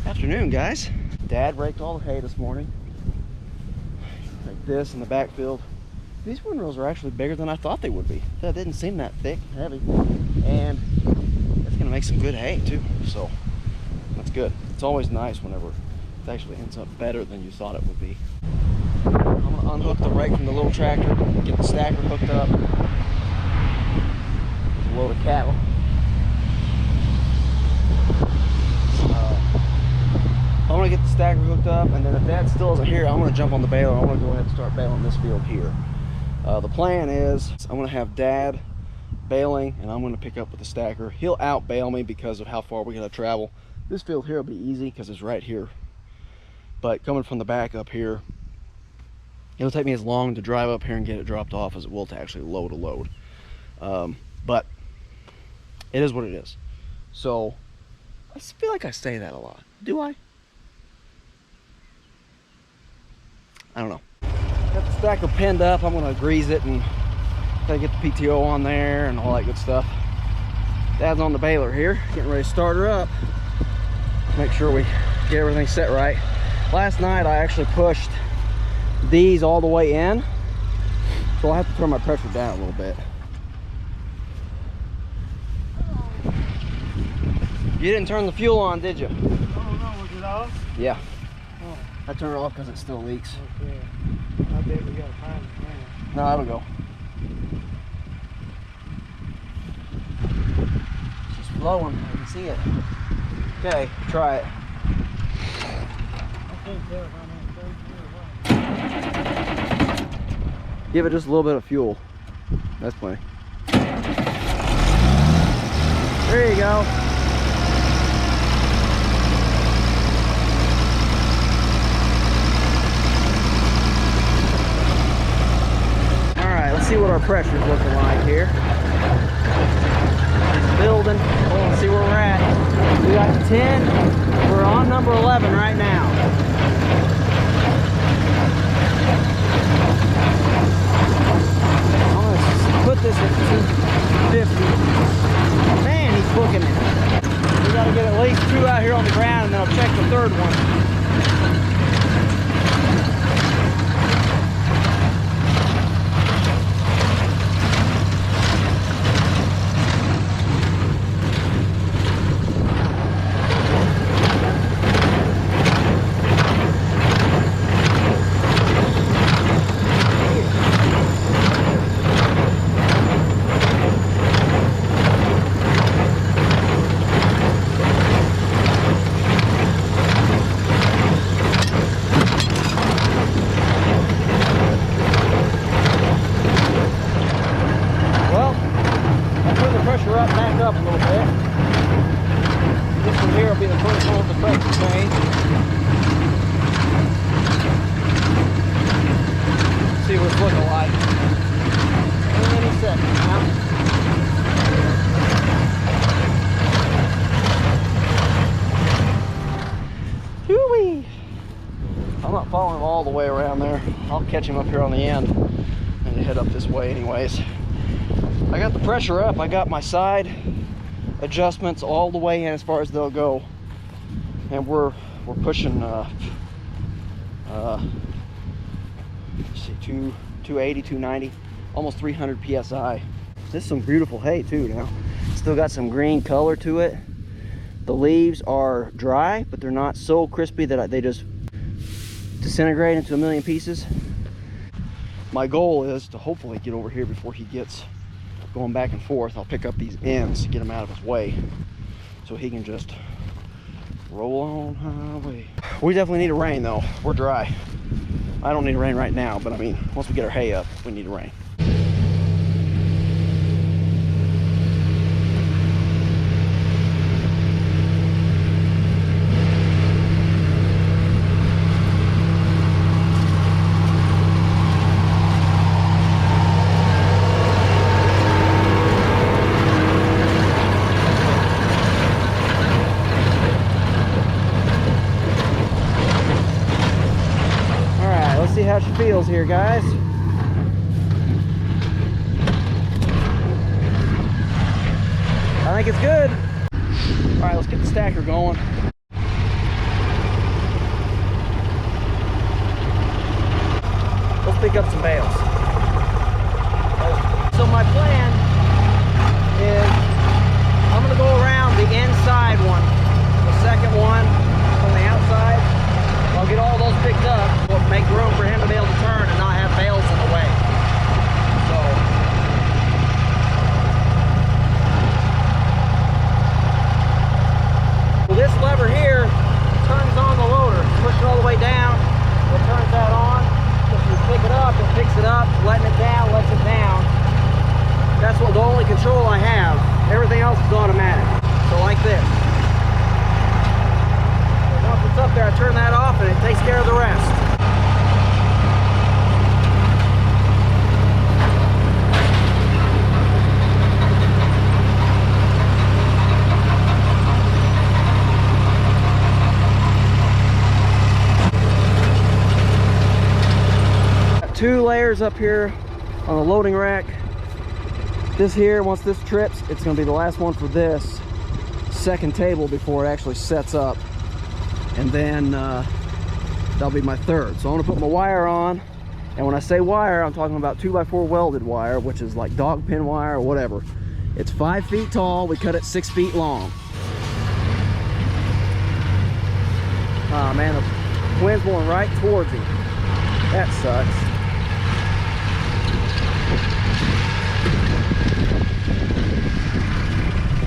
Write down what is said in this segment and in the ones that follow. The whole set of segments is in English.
Afternoon, guys. Dad raked all the hay this morning. Like this in the backfield. These windrows are actually bigger than I thought they would be. That didn't seem that thick and heavy. And it's gonna make some good hay too. So that's good. It's always nice whenever it actually ends up better than you thought it would be. I'm gonna unhook the rake from the little tractor, get the stacker hooked up. There's a load of cattle. I'm gonna get the stacker hooked up, and then if Dad still isn't here, I'm gonna jump on the baler. I'm gonna go ahead and start baling this field here. The plan is I'm gonna have Dad baling, and I'm gonna pick up with the stacker. He'll out bale me because of how far we gotta travel. This field here will be easy because it's right here. But coming from the back up here, it'll take me as long to drive up here and get it dropped off as it will to actually load a load. But it is what it is. So I feel like I say that a lot. Do I? I don't know. Got the stacker pinned up. I'm gonna grease it and try to get the PTO on there and all that good stuff. Dad's on the baler here, getting ready to start her up. Make sure we get everything set right. Last night I actually pushed these all the way in, so I have to turn my pressure down a little bit. You didn't turn the fuel on, did you? Oh no, was it off? Yeah. Oh. I turned it off because it still leaks. Okay. I bet we got time to No, that'll go. She's flowing. I can see it. Okay, try it. I can't tell if I'm in third gear. Give it just a little bit of fuel. That's plenty. There you go. Let's see what our pressure's looking like here. It's building. Let's see where we're at. We got 10. We're on number 11 right now. I'm gonna put this at 250. Man, he's booking it. We gotta get at least 2 out here on the ground, and then I'll check the third one. Back up a little bit. This one here will be the first one with the pressure change. See what it's looking like. Any second now. Hoo-wee! I'm not following him all the way around there. I'll catch him up here on the end and head up this way anyways. I got the pressure up. I got my side adjustments all the way in as far as they'll go, and we're pushing let's see, 280, 290, almost 300 psi. This is some beautiful hay too. Now, still got some green color to it. The leaves are dry, but they're not so crispy that they just disintegrate into a million pieces. My goal is to hopefully get over here before he gets going back and forth. I'll pick up these ends to get him out of his way so he can just roll on highway. We definitely need a rain though. We're dry. I don't need a rain right now, but I mean, once we get our hay up, we need a rain. See how she feels here, guys. I think it's good. All right, let's get the stacker going. up some bales. So my plan is I'm gonna go around the inside one, the second one from the outside. I'll get all those picked up, we'll make room for him to be able to turn and not have bales in the way. So this lever here turns on the loader. Push it all the way down, it turns that on. If you pick it up, it picks it up. Letting it down, lets it down. That's what the only control I have. Everything else is automatic. So like this. So once it's up there, I turn that off and it takes care of the rest. Got 2 layers up here on the loading rack. This here, once this trips, it's going to be the last one for this second table before it actually sets up. And then that'll be my third. So I'm going to put my wire on. And when I say wire, I'm talking about 2x4 welded wire, which is like dog pin wire or whatever. It's 5 feet tall. We cut it 6 feet long. Oh man, the wind's blowing right towards him. That sucks.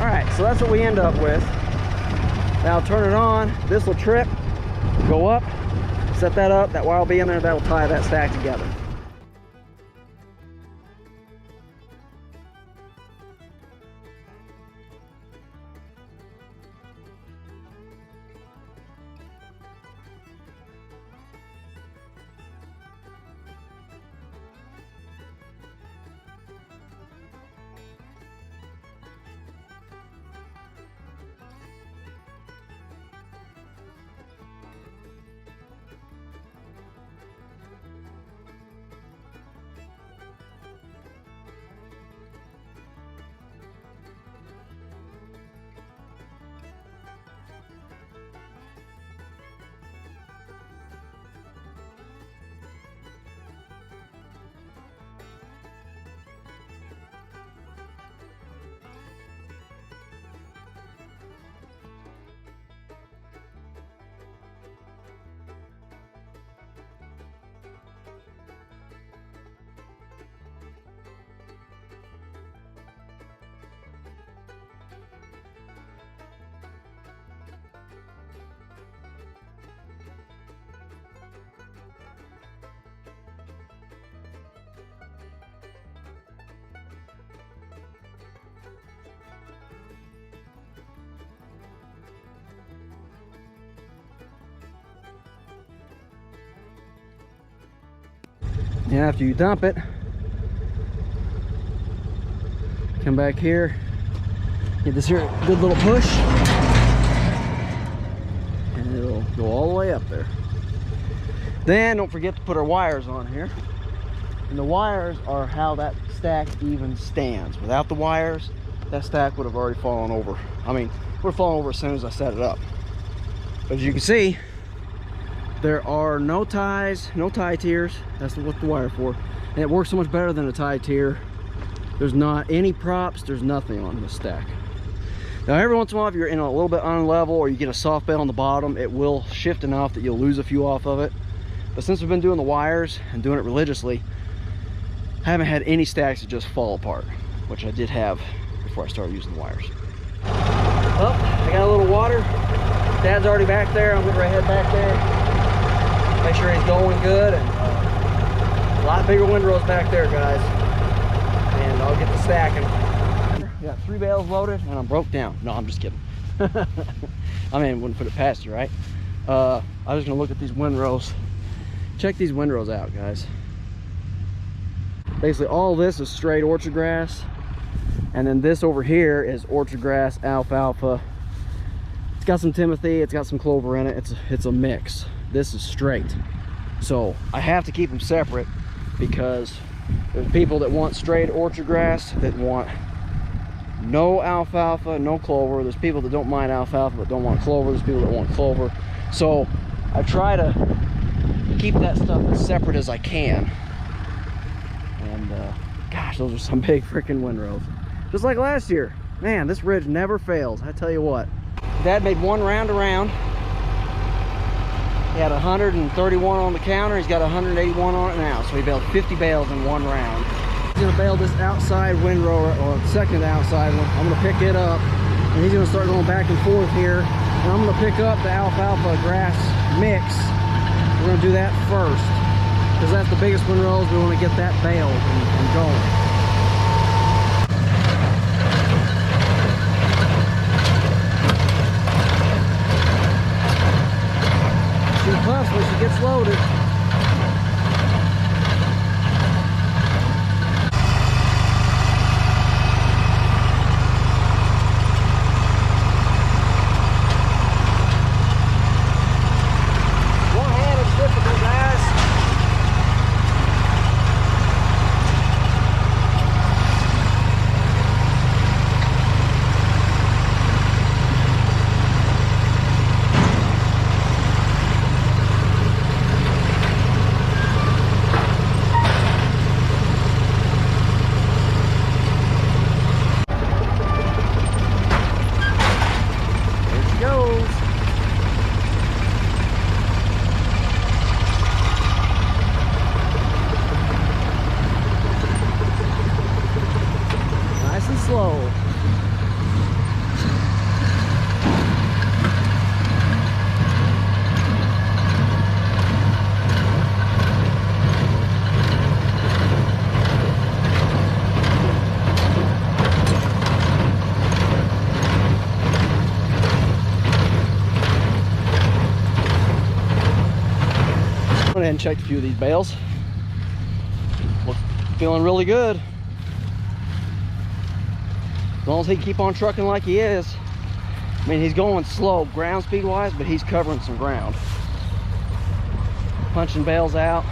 All right, so that's what we end up with. Now I'll turn it on. This will trip, go up, set that up. That wire will be in there. That will tie that stack together. And after you dump it, come back here, get this here good little push, and it'll go all the way up there. Then don't forget to put our wires on here. And the wires are how that stack even stands. Without the wires, that stack would have already fallen over. I mean, would have fallen over as soon as I set it up. But as you can see, there are no ties, no tie tiers. That's what the wire for. And it works so much better than a tie tier. There's not any props, there's nothing on this stack. Now every once in a while, if you're in a little bit unlevel or you get a soft bed on the bottom, it will shift enough that you'll lose a few off of it. But since we've been doing the wires and doing it religiously, I haven't had any stacks that just fall apart, which I did have before I started using the wires. Well, I got a little water. Dad's already back there. I'm gonna head back there. Make sure he's going good. And a lot bigger windrows back there, guys. And I'll get the stacking. We got 3 bales loaded and I'm broke down. No, I'm just kidding. I mean, wouldn't put it past you, right? I was gonna look at these windrows. Check these windrows out, guys. Basically all this is straight orchard grass, and then this over here is orchard grass, alfalfa. It's got some timothy, it's got some clover in it. It's a mix. This is straight, so I have to keep them separate because there's people that want straight orchard grass that want no alfalfa, no clover. There's people that don't mind alfalfa but don't want clover. There's people that want clover. So I try to keep that stuff as separate as I can. gosh, those are some big freaking windrows. Just like last year. Man, this ridge never fails, I tell you what. Dad made one round around. He had 131 on the counter. He's got 181 on it now. So he baled 50 bales in one round. He's gonna bale this outside windrow, or second to the outside one. I'm gonna pick it up, and he's gonna start going back and forth here. And I'm gonna pick up the alfalfa grass mix. We're gonna do that first, because that's the biggest windrows. We wanna get that baled and going. She puffs when she gets loaded. One hand is difficult, guys. Nice and slow. Went ahead and checked a few of these bales. Feeling really good. As long as he can keep on trucking like he is. I mean, he's going slow ground speed wise, but he's covering some ground. Punching bales out.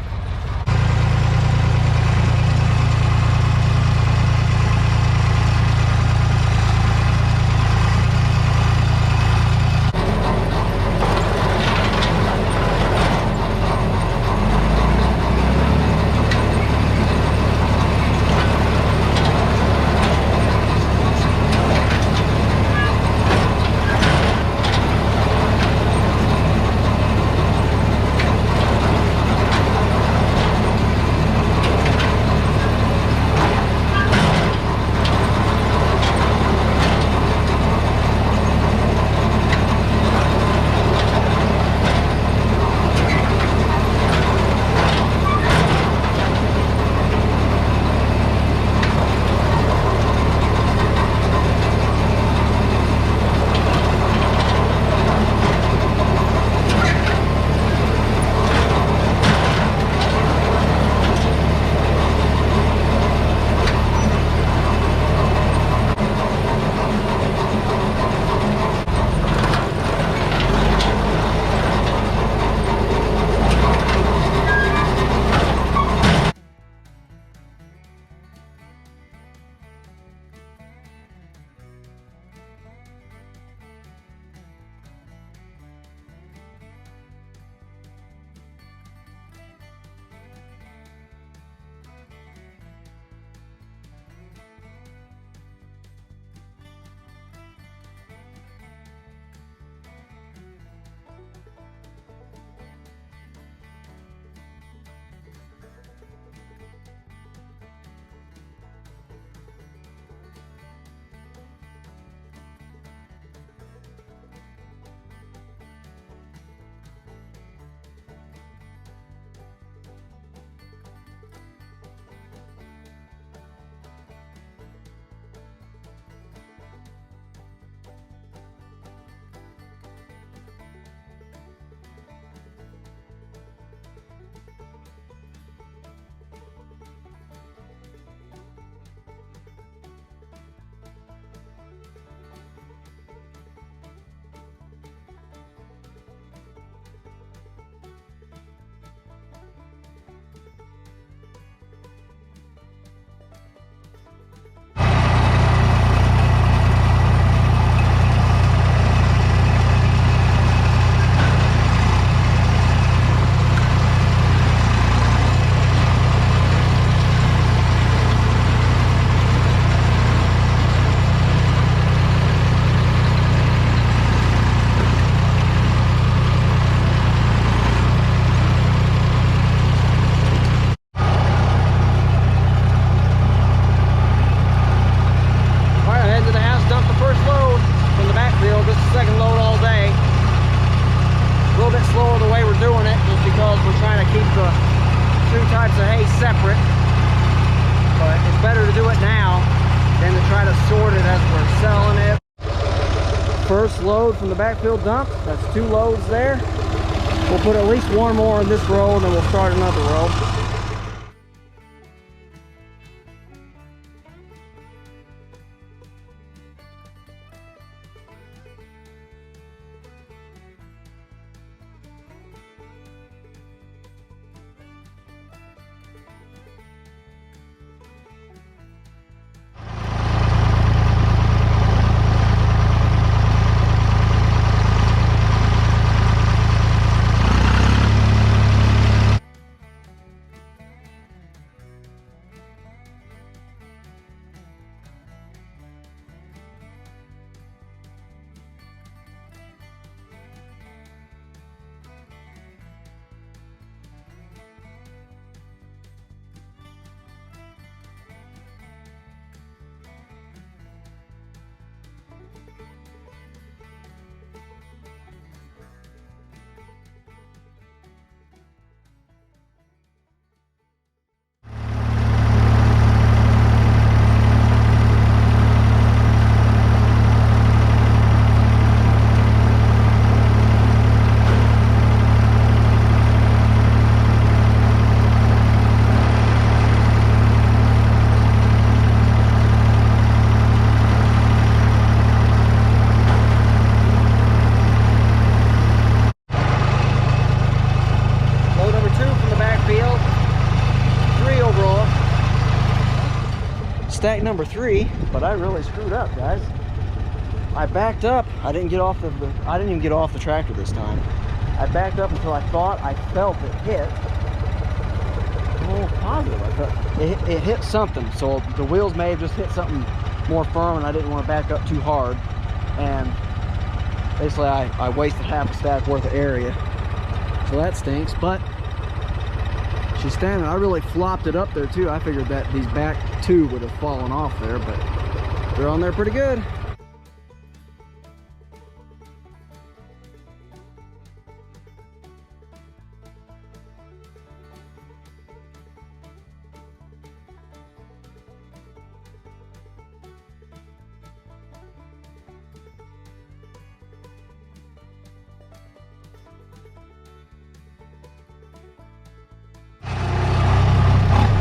trying to keep the two types of hay separate, but it's better to do it now than to try to sort it as we're selling it. First load from the backfield dump. That's 2 loads there. We'll put at least 1 more in this row, and then we'll start another row. Stack number 3, but I really screwed up, guys. I backed up. I didn't even get off the tractor this time. I backed up until I thought I felt it hit. Oh, positive. I felt it hit something. So the wheels may have just hit something more firm, and I didn't want to back up too hard. And basically, I wasted half a stack worth of area. So that stinks, but she's standing. I really flopped it up there too. I figured that these back 2 would have fallen off there, but they're on there pretty good.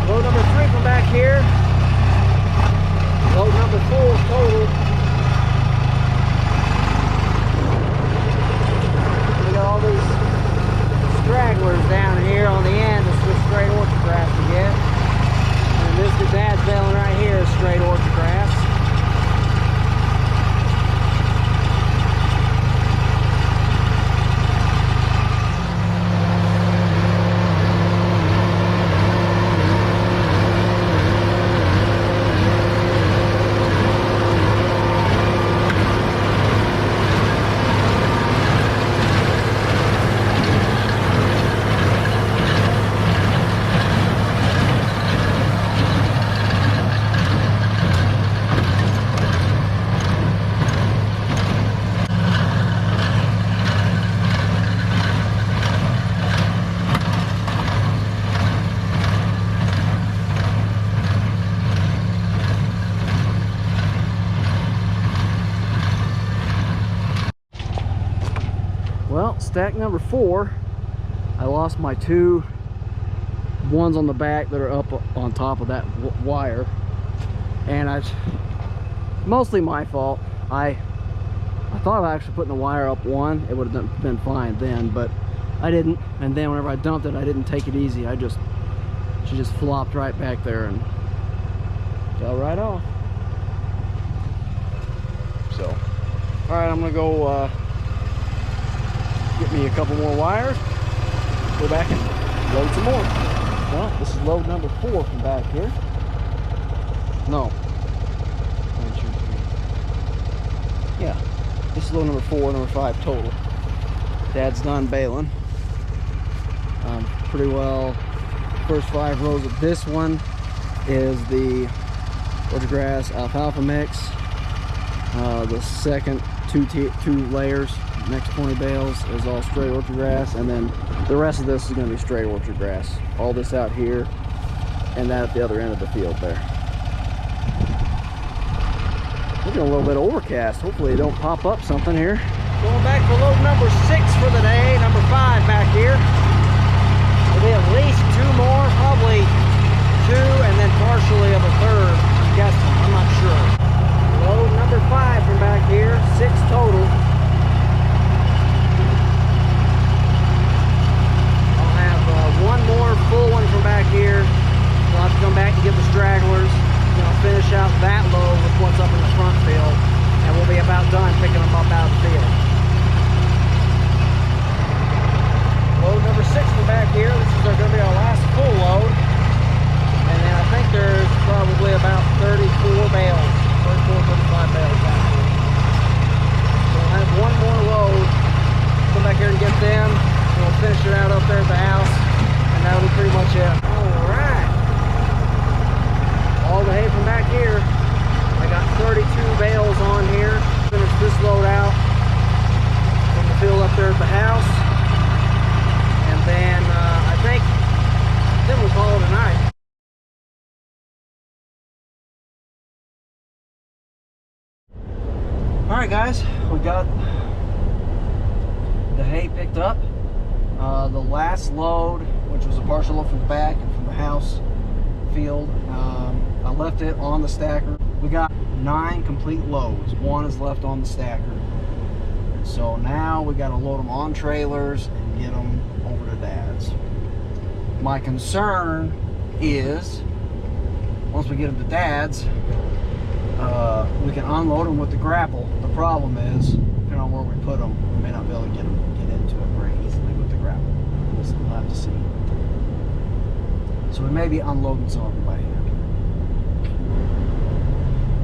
Load number 3 from back here. Load number 4 total. We got all these stragglers down here on the end. It's just straight orchard grass to get. And this the dad's baling right here is straight orchard grass. Well, stack number 4, I lost my 2 ones on the back that are up on top of that wire, and mostly my fault. I thought of actually putting the wire up one. It would have been fine then, but I didn't. And then whenever I dumped it, I didn't take it easy. She just flopped right back there and fell right off. So, all right, I'm gonna go get me a couple more wires, go back and load some more. Well, this is load number 4 from back here. No. 1, 2, 3. Yeah, this is load number 4, number 5 total. Dad's done baling. Pretty well. First 5 rows of this one is the orchard grass alfalfa mix. The second two layers, Next 20 bales is all straight orchard grass, and then the rest of this is going to be straight orchard grass. All this out here, and that at the other end of the field there. Looking a little bit overcast. Hopefully it don't pop up something here. Going back for load number 6 for the day, number 5 back here. There'll be at least 2 more, probably 2 and then partially of a third. I'm guessing, I'm not sure. Load number 5 from back here, 6 total. I'll have one more full one from back here. I'll have to come back and get the stragglers. Then I'll finish out that load with what's up in the front field, and we'll be about done picking them up out of the field. Load number 6 from back here. This is going to be our last full load. And then I think there's probably about 34 bales, 35 bales back here. So I'll have one more load. Come back here and get them. And we'll finish it out up there at the house. And that'll be pretty much it. Alright. All the hay from back here. I got 32 bales on here. Finish this load out from the field up there at the house. And then I think we'll call it a night. Alright guys, we got the hay picked up. The last load, which was a partial load from the back and from the house field, I left it on the stacker. We got 9 complete loads. 1 is left on the stacker. So now we got to load them on trailers and get them over to Dad's. My concern is once we get them to Dad's, we can unload them with the grapple. The problem is, depending on where we put them, we may not be able to get into it very easily with the grapple. We'll have to see. So we may be unloading some of them by hand.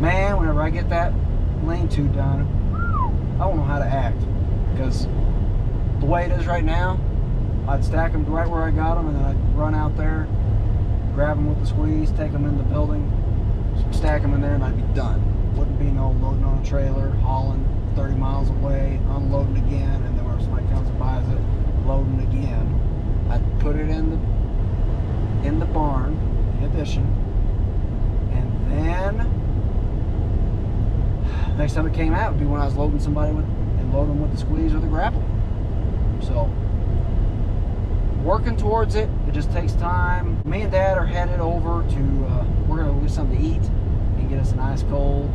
Man, whenever I get that lean-to done, I don't know how to act, because the way it is right now, I'd stack them right where I got them, and then I'd run out there, grab them with the squeeze, take them in the building, stack them in there, and I'd be done. Wouldn't be no loading on a trailer, hauling 30 miles away, unloading again, and then when somebody comes and buys it, loading again. I'd put it in the barn, the addition, and then next time it came out would be when I was loading somebody with them with the squeeze or the grapple. So working towards it. It just takes time. Me and Dad are headed over to we're gonna get something to eat and get us an ice cold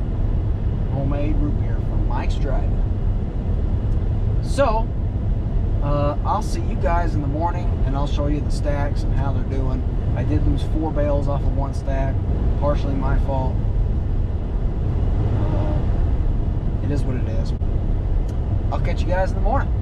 homemade root beer from Mike's Drive. So I'll see you guys in the morning, and I'll show you the stacks and how they're doing. I did lose 4 bales off of one stack, partially my fault. It is what it is. I'll catch you guys in the morning.